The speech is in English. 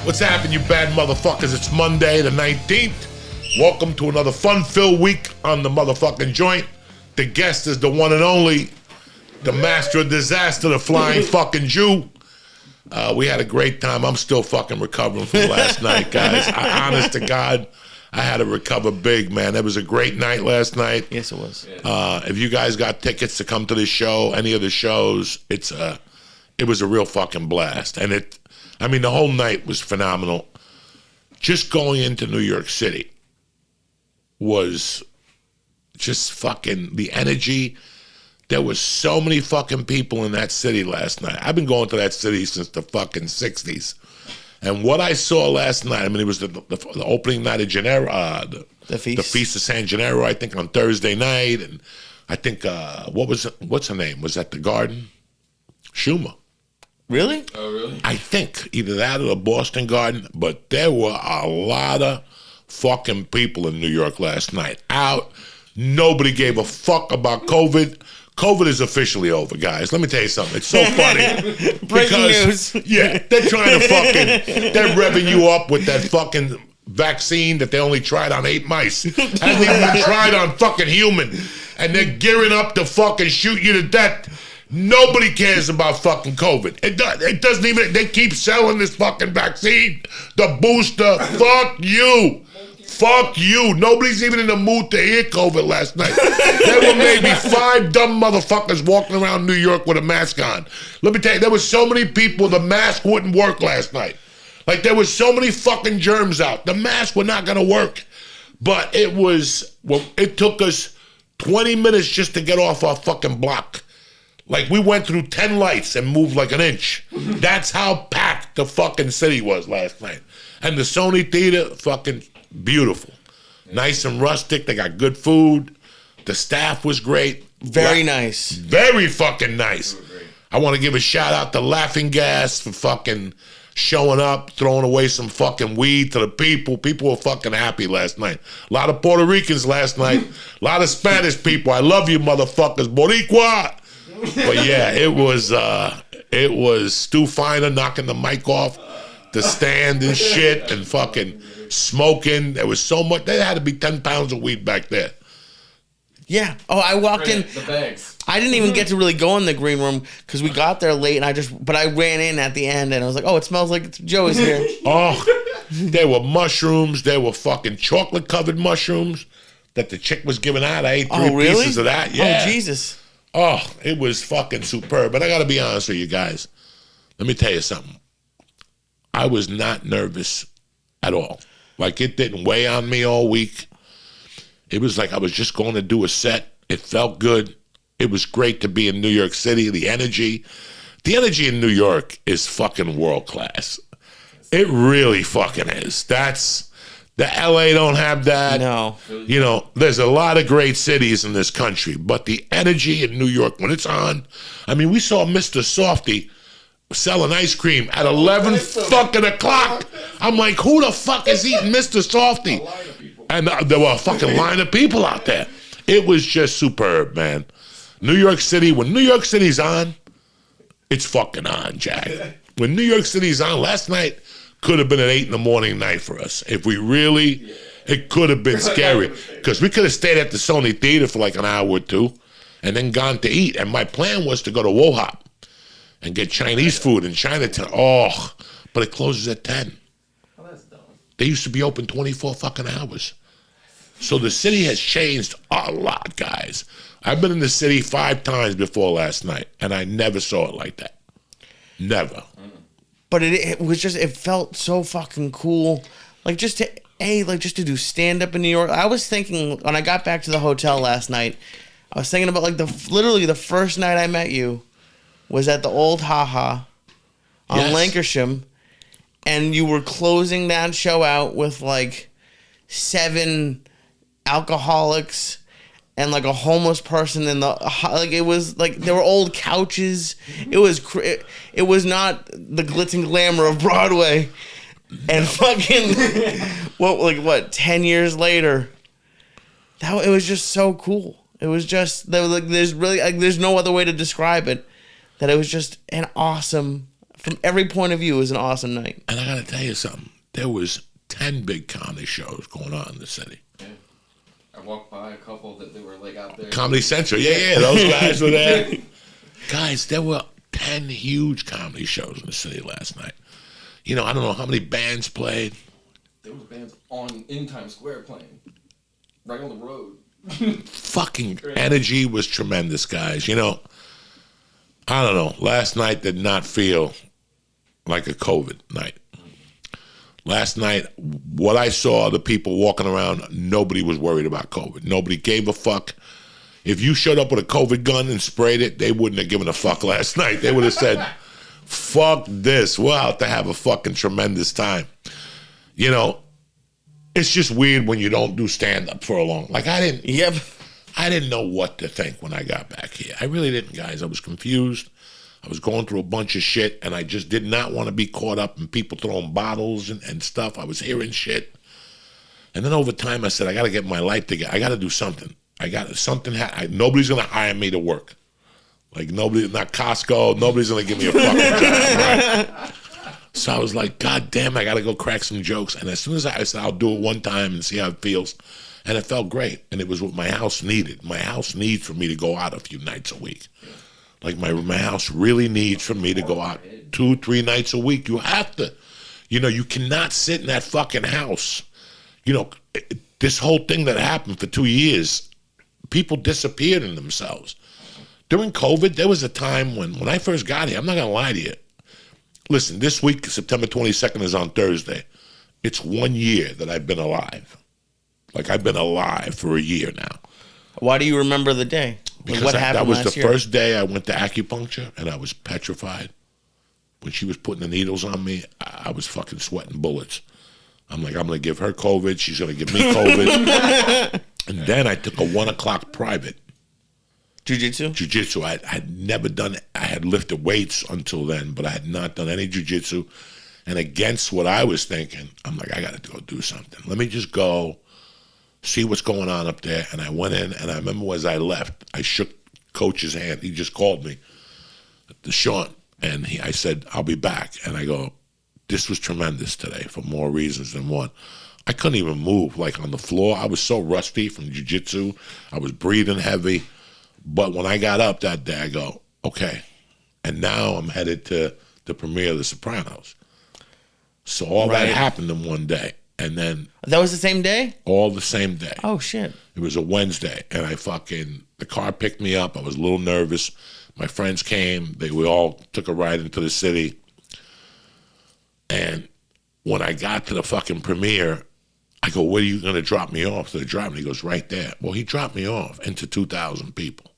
What's happening, you bad motherfuckers? It's Monday the 19th. Welcome to another fun-filled week on the motherfucking joint. The guest is the one and only, the master of disaster, the flying fucking Jew. We had a great time. I'm still fucking recovering from last night, guys. Honest to God, I had to recover big, man. It was a great night last night. Yes, it was. If you guys got tickets to come to this show, any of the shows, it was a real fucking blast. And the whole night was phenomenal. Just going into New York City was just fucking the energy. There was so many fucking people in that city last night. I've been going to that city since the fucking 60s. And what I saw last night, it was the opening night of Gennaro, the Feast of San Gennaro, I think, on Thursday night. And I think, what's her name? Was that the Garden? Schumer. Really? Oh, really? I think either that or the Boston Garden, but there were a lot of fucking people in New York last night. Out. Nobody gave a fuck about COVID. COVID is officially over, guys. Let me tell you something. It's so funny. Breaking news. Yeah, they're trying to they're revving you up with that fucking vaccine that they only tried on 8 mice. Hasn't even been tried on fucking human. And they're gearing up to fucking shoot you to death. Nobody cares about fucking COVID. It doesn't even, they keep selling this fucking vaccine. The booster, fuck you. Fuck you. Nobody's even in the mood to hear COVID last night. There were maybe 5 dumb motherfuckers walking around New York with a mask on. Let me tell you, there were so many people, the mask wouldn't work last night. Like, there was so many fucking germs out. The mask were not going to work. But it took us 20 minutes just to get off our fucking block. Like, we went through 10 lights and moved like an inch. That's how packed the fucking city was last night. And the Sony Theater, fucking beautiful. Nice and rustic. They got good food. The staff was great. Very nice. Very fucking nice. I want to give a shout out to Laughing Gas for fucking showing up, throwing away some fucking weed to the people. People were fucking happy last night. A lot of Puerto Ricans last night. A lot of Spanish people. I love you, motherfuckers. Boricua. But yeah, it was Stu Finer knocking the mic off the stand and shit and fucking smoking. There was so much. There had to be 10 pounds of weed back there. Yeah. Oh, I walked in. The bags. I didn't even get to really go in the green room because we got there late, and I ran in at the end, and I was like, oh, it smells like Joey's here. Oh, there were mushrooms. There were fucking chocolate-covered mushrooms that the chick was giving out. I ate 3 pieces of that. Yeah. Oh, Jesus. Oh, it was fucking superb. But I got to be honest with you guys. Let me tell you something. I was not nervous at all. Like, it didn't weigh on me all week. It was like I was just going to do a set. It felt good. It was great to be in New York City. The energy in New York is fucking world class. It really fucking is. The LA don't have that. No. You know, there's a lot of great cities in this country, but the energy in New York, when it's on, we saw Mr. Softy selling ice cream at 11 fucking o'clock. I'm like, who the fuck is eating Mr. Softy? And there were a fucking line of people out there. It was just superb, man. New York City, when New York City's on, it's fucking on, Jack. When New York City's on, last night could have been an 8 a.m. night for us. If we really, it could have been scary. Because we could have stayed at the Sony Theater for like an hour or 2 and then gone to eat. And my plan was to go to Wohop and get Chinese food in Chinatown. Oh, but it closes at 10. Oh, that's dumb. They used to be open 24 fucking hours. So the city has changed a lot, guys. I've been in the city 5 times before last night, and I never saw it like that. Never. But it was just, it felt so fucking cool. Like, just to do stand-up in New York. I was thinking, when I got back to the hotel last night, I was thinking about, like, literally the first night I met you was at the old Haha on Lankershim, and you were closing that show out with, like, 7 alcoholics and like a homeless person in the, like, it was like there were old couches. It was not the glitz and glamour of Broadway. And fucking what 10 years later, it was just so cool. It was just there's no other way to describe it. That it was just an awesome From every point of view, it was an awesome night. And I got to tell you something. There was 10 big comedy shows going on in the city. Yeah. I walked by a couple that they were like out there. Comedy Central. Yeah. Those guys were there. Guys, there were 10 huge comedy shows in the city last night. You know, I don't know how many bands played. There was bands in Times Square playing. Right on the road. Fucking energy was tremendous, guys. You know, I don't know. Last night did not feel like a COVID night. Last night, what I saw, the people walking around, nobody was worried about COVID. Nobody gave a fuck. If you showed up with a COVID gun and sprayed it, they wouldn't have given a fuck last night. They would have said, fuck this. We're out to have a fucking tremendous time. You know, it's just weird when you don't do stand-up for a long... Like, I didn't know what to think when I got back here. I really didn't, guys. I was confused. I was going through a bunch of shit, and I just did not want to be caught up in people throwing bottles and stuff. I was hearing shit. And then over time, I said, I got to get my life together. I got to do something. Nobody's going to hire me to work. Like, nobody, not Costco, nobody's going to give me a fucking job, right? So I was like, God damn, I got to go crack some jokes. And as soon as I said, I'll do it one time and see how it feels. And it felt great. And it was what my house needed. My house needs for me to go out a few nights a week. Like my house really needs for me to go out 2-3 nights a week. You have to. You know, you cannot sit in that fucking house. You know, this whole thing that happened for 2 years, people disappeared in themselves. During COVID, there was a time when I first got here, I'm not going to lie to you. Listen, this week, September 22nd is on Thursday. It's 1 year that I've been alive. Like, I've been alive for a year now. Why do you remember the day? Because what happened that was last the year? first day I went to acupuncture, and I was petrified. When she was putting the needles on me, I was fucking sweating bullets. I'm like, I'm going to give her COVID. She's going to give me COVID. And then I took a 1 o'clock private. Jiu-jitsu? Jiu-jitsu. I had never done it. I had lifted weights until then, but I had not done any jiu-jitsu. And against what I was thinking, I'm like, I got to go do something. Let me just go see what's going on up there. And I went in, and I remember as I left, I shook Coach's hand. He just called me, Sean, and I said, I'll be back. And I go, this was tremendous today for more reasons than one. I couldn't even move, like on the floor. I was so rusty from jiu-jitsu. I was breathing heavy. But when I got up that day, I go, okay. And now I'm headed to the premiere of The Sopranos. So all that happened in one day. And then... That was the same day? All the same day. Oh, shit. It was a Wednesday. And the car picked me up. I was a little nervous. My friends came. We all took a ride into the city. And when I got to the fucking premiere, I go, where are you going to drop me off? So they dropped me. He goes, right there. Well, he dropped me off into 2,000 people.